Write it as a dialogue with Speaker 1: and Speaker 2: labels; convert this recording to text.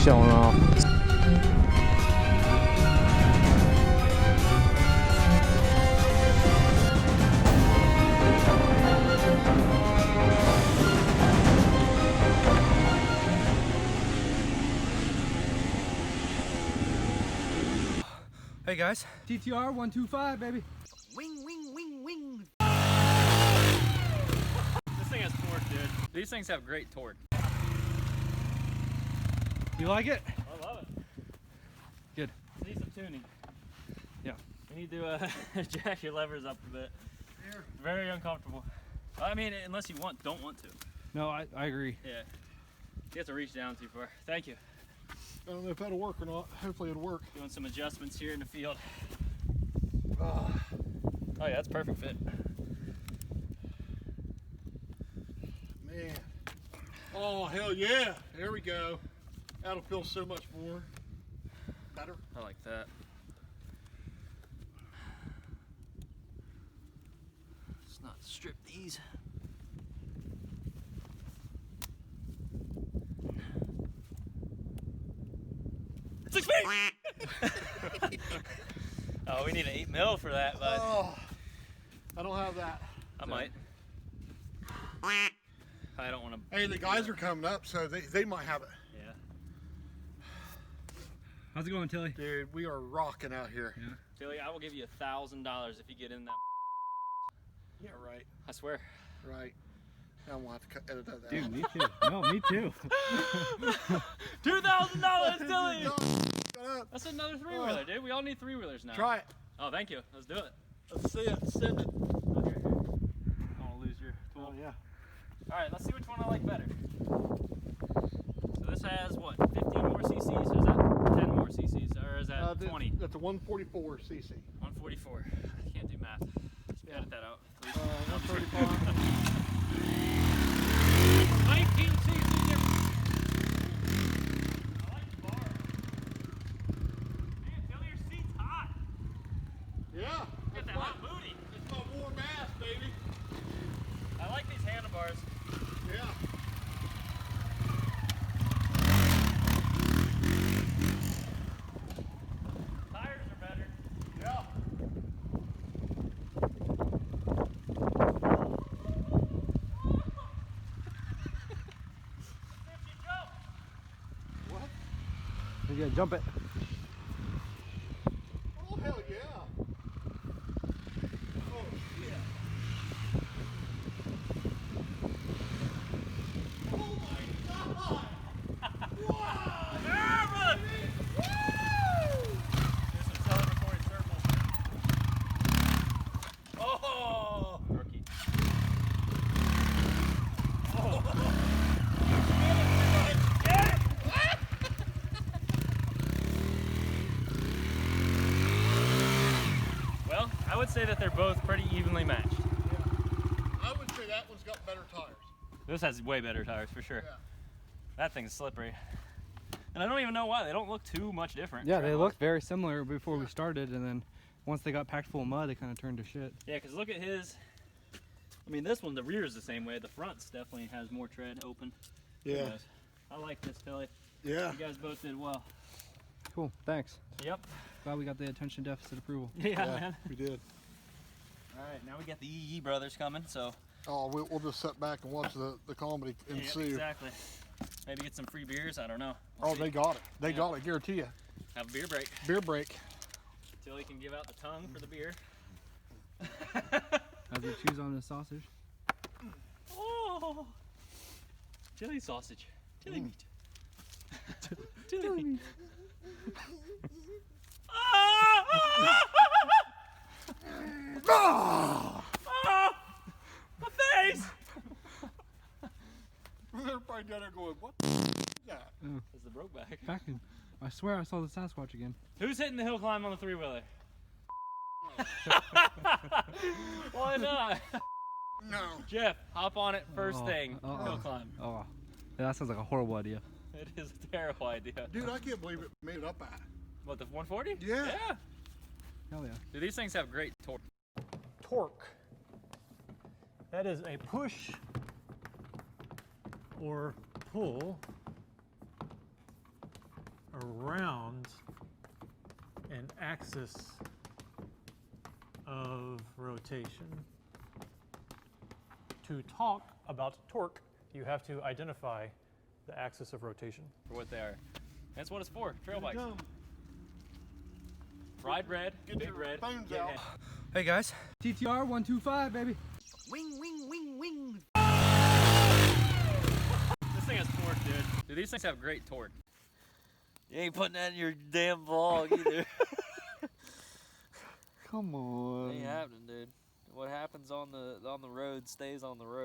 Speaker 1: showing off.
Speaker 2: Hey guys, TTR 125, baby.
Speaker 3: Wing, wing, wing, wing.
Speaker 4: This thing has torque, dude. These things have great torque.
Speaker 2: You like it?
Speaker 4: I love it.
Speaker 2: Good.
Speaker 4: Need some tuning.
Speaker 2: Yeah.
Speaker 4: You need to jack your levers up a bit. Very uncomfortable. I mean, unless you don't want to.
Speaker 2: No, I agree.
Speaker 4: Yeah. You have to reach down too far. Thank you.
Speaker 3: I don't know if that'll work or not. Hopefully it'll work.
Speaker 4: Doing some adjustments here in the field. Oh yeah, that's perfect fit.
Speaker 3: Man. Oh, hell yeah. There we go. That'll feel so much more better.
Speaker 4: I like that. Let's not strip these. Oh, we need an 8 mil for that, bud.
Speaker 3: Oh, I don't have that.
Speaker 4: I might. I don't want to.
Speaker 3: Hey, the guys are coming up, so they might have it.
Speaker 4: Yeah.
Speaker 2: How's it going, Tilly?
Speaker 3: Dude, we are rocking out here.
Speaker 2: Yeah.
Speaker 4: Tilly, I will give you $1,000 if you get in that.
Speaker 3: Yeah, right.
Speaker 4: I swear.
Speaker 3: Right. Now we'll have to edit that out.
Speaker 2: Dude, me too. No, me too.
Speaker 4: $2,000, Tilly!
Speaker 3: Shut up.
Speaker 4: That's another three-wheeler, dude. We all need three-wheelers now.
Speaker 3: Try it.
Speaker 4: Oh, thank you. Let's do it.
Speaker 3: Let's see it. Send it.
Speaker 4: Oh, here. I don't want to lose your tool.
Speaker 3: Oh, yeah.
Speaker 4: All right, let's see which one I like better. So this has, what, 15 more cc's, or is that 10 more cc's, or is that 20?
Speaker 3: That's a 144 cc.
Speaker 4: 144. I can't do math. Just edit that out, please.
Speaker 3: 135.
Speaker 4: 19 cc difference. I like the bar. Man, Tilly, your seat's hot.
Speaker 3: Yeah.
Speaker 4: Get that hot booty.
Speaker 3: It's my warm ass, baby.
Speaker 4: I like these handlebars.
Speaker 3: Yeah.
Speaker 4: Tires are better.
Speaker 3: Yeah. What?
Speaker 2: You gotta jump it.
Speaker 3: Oh, hell yeah. Oh, shit. Oh, my God. Wow.
Speaker 4: Yeah, brother. Woo! Do some celebratory circles. Oh! Rookie. Oh! Get it! Well, I would say that they're both pretty evenly matched.
Speaker 3: Yeah. I would say that one's got better tires.
Speaker 4: This has way better tires for sure.
Speaker 3: Yeah.
Speaker 4: That thing's slippery. And I don't even know why. They don't look too much different.
Speaker 2: Yeah, they looked very similar before we started, and then once they got packed full of mud, they kind of turned to shit.
Speaker 4: Yeah, because look at his. I mean, this one, the rear is the same way. The front's definitely has more tread open.
Speaker 3: Yeah.
Speaker 4: Anyways, I like this, Tilly.
Speaker 3: Yeah.
Speaker 4: You guys both did well.
Speaker 2: Cool, thanks.
Speaker 4: Yep.
Speaker 2: Glad we got the attention deficit approval.
Speaker 4: Yeah, man.
Speaker 3: We did.
Speaker 4: All right, now we got the EE brothers coming, so.
Speaker 3: Oh, we'll just sit back and watch the comedy ensue.
Speaker 4: Yeah, exactly. Maybe get some free beers. I don't know.
Speaker 3: Oh, they got it. They got it. Guarantee you.
Speaker 4: Have a beer break.
Speaker 3: Beer break.
Speaker 4: Tilly can give out the tongue for the beer.
Speaker 2: As he chews on his sausage.
Speaker 4: Oh, Tilly sausage. Tilly meat. Tilly meat.
Speaker 3: Ah!
Speaker 4: My face!
Speaker 3: They're probably down there going, what the is that?
Speaker 4: It's the broke back.
Speaker 2: Packing. I swear I saw the Sasquatch again.
Speaker 4: Who's hitting the hill climb on the three-wheeler? Why not?
Speaker 3: No.
Speaker 4: Jeff, hop on it first thing.
Speaker 2: Uh-oh.
Speaker 4: Hill climb.
Speaker 2: Oh, yeah, that sounds like a horrible idea.
Speaker 4: It is a terrible idea.
Speaker 3: Dude, I can't believe it made it up at.
Speaker 4: What, the 140?
Speaker 3: Yeah.
Speaker 4: Yeah.
Speaker 2: Hell yeah.
Speaker 4: Dude, these things have great torque.
Speaker 5: Torque. That is a push or pull around an axis of rotation. To talk about torque, you have to identify the axis of rotation.
Speaker 4: For what they are. That's what it's for. Trail bikes.
Speaker 3: Come.
Speaker 4: Ride red.
Speaker 3: Get
Speaker 4: big
Speaker 3: your
Speaker 4: red.
Speaker 3: phones
Speaker 4: get
Speaker 3: out.
Speaker 4: head.
Speaker 2: Hey guys, TTR 125, baby.
Speaker 1: Wing, wing, wing, wing.
Speaker 4: This thing has torque, dude. Dude, these things have great torque.
Speaker 1: You ain't putting that in your damn vlog either.
Speaker 2: Come on.
Speaker 1: Ain't happening, dude. What happens on the road stays on the road.